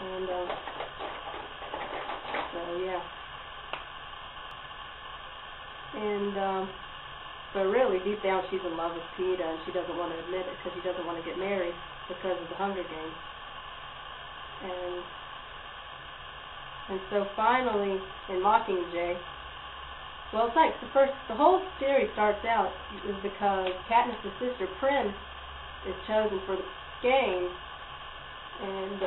And so yeah. And but really, deep down, she's in love with Peeta, and she doesn't want to admit it because she doesn't want to get married because of the Hunger Games. And so finally, in Mockingjay, well, it's like the whole series starts out is because Katniss's sister Prim is chosen for the game, and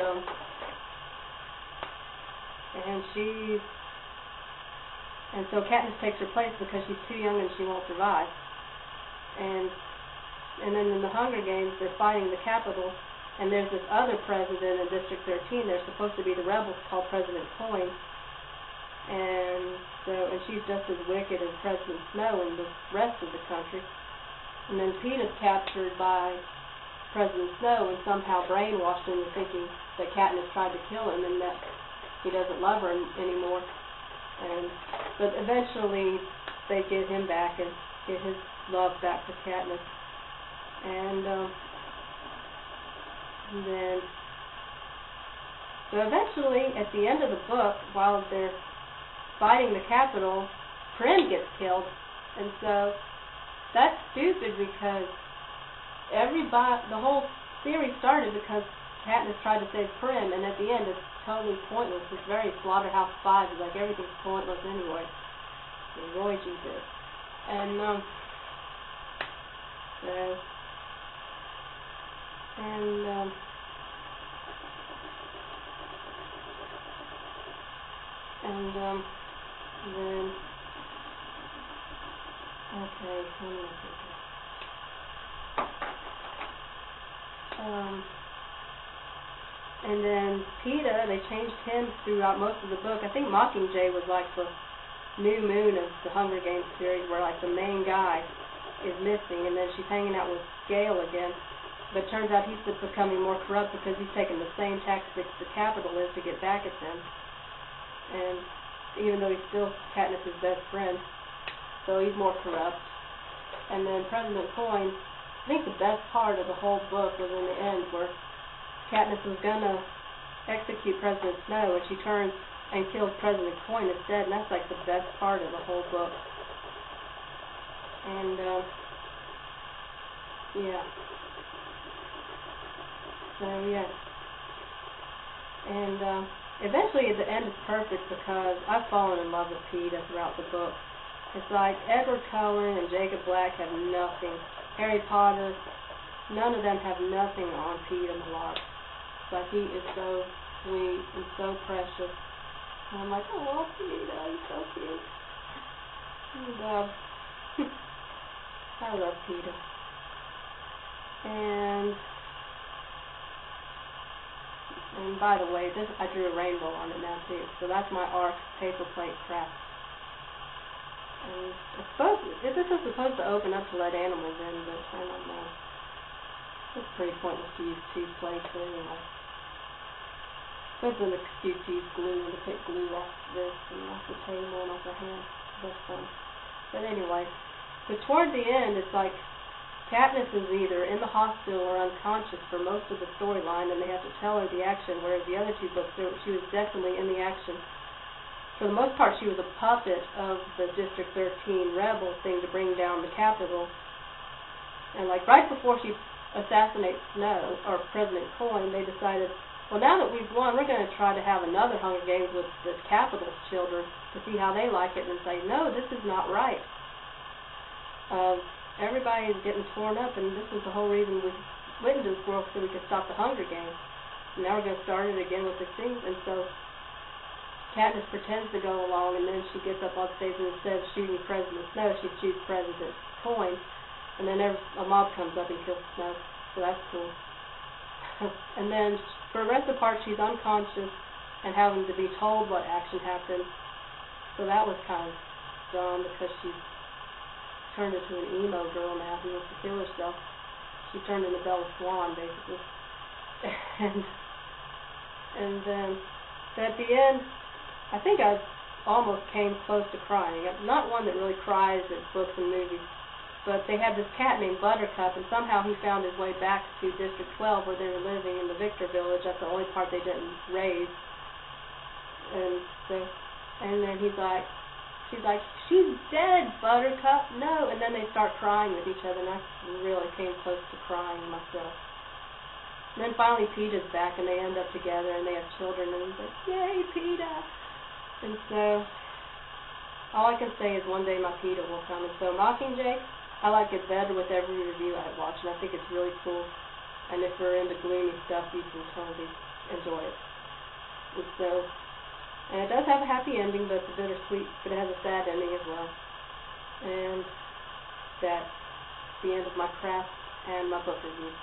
so Katniss takes her place because she's too young and she won't survive. And then in the Hunger Games, they're fighting the Capitol, and there's this other president in District 13. They're supposed to be the rebels called President Coin, and she's just as wicked as President Snow and the rest of the country. And then Peeta's captured by President Snow and somehow brainwashed into thinking that Katniss tried to kill him and that he doesn't love her anymore. But eventually they get him back and get his love back for Katniss. And then, so eventually, at the end of the book, while they're fighting the Capitol, Prim gets killed. And so that's stupid because the whole series started because Katniss tried to save Prim, and at the end it's totally pointless. It's very Slaughterhouse 5. It's like everything's pointless anyway. Roy G. did. And then okay, hold on a second. And then Peeta, they changed him throughout most of the book. I think Mockingjay was like the new moon of the Hunger Games series, where like the main guy is missing, and then she's hanging out with Gale again. But it turns out he's becoming more corrupt because he's taking the same tactics the Capitol is to get back at them. And even though he's still Katniss's best friend, so he's more corrupt. And then President Coin, I think the best part of the whole book was in the end where Katniss was gonna execute President Snow, and she turns and kills President Coin instead, and that's like the best part of the whole book. And yeah. So yeah. And eventually the end is perfect because I've fallen in love with Peeta throughout the book. It's like Edward Cullen and Jacob Black have nothing. Harry Potter, none of them have nothing on Peeta Mellark. It's like he is so sweet and so precious. And I'm like, oh, Peeta, he's so cute. And I love Peeta. And by the way, I drew a rainbow on it now too. So that's my ARC paper plate craft. And this is supposed to open up to let animals in, but I don't know. It's pretty pointless to use two plates, but anyway. That's an excuse to use glue and to pick glue off this and off the table and off the hand. That's fun. But anyway, but toward the end, it's like Katniss is either in the hospital or unconscious for most of the storyline, and they have to tell her the action, whereas the other two books, she was definitely in the action. For the most part, she was a puppet of the District 13 rebel thing to bring down the Capitol. And like right before she assassinates Snow, or President Coin, they decided, well, now that we've won, we're going to try to have another Hunger Games with the Capitol's children to see how they like it, and say, no, this is not right. Everybody is getting torn up, and this is the whole reason we went into this world, so we could stop the Hunger Games. And now we're going to start it again with the things, and so Katniss pretends to go along, and then she gets up on stage, and instead of shooting President Snow, she shoots President Coin, and then a mob comes up and kills Snow, so that's cool. And then for the rest of the part, she's unconscious and having to be told what action happened, so that was kind of dumb because she's turned into an emo girl now who wants to kill herself. She turned into Bella Swan, basically. And then at the end, I think I almost came close to crying. I'm not one that really cries at books and movies, but they had this cat named Buttercup, and somehow he found his way back to District 12 where they were living in the Victor Village. That's the only part they didn't raise. And then she's like, she's dead, Buttercup, no. And then they start crying with each other, and I really came close to crying myself. And then finally Peeta's back, and they end up together, and they have children, and he's like, yay, Peeta! And so, all I can say is one day my Peeta will come. And so Mockingjay, I like it better with every review I watch, and I think it's really cool. And if you're into gloomy stuff, you can totally enjoy it. And so, and it does have a happy ending, but it's a bittersweet, but it has a sad ending as well. And that's the end of my craft and my book review.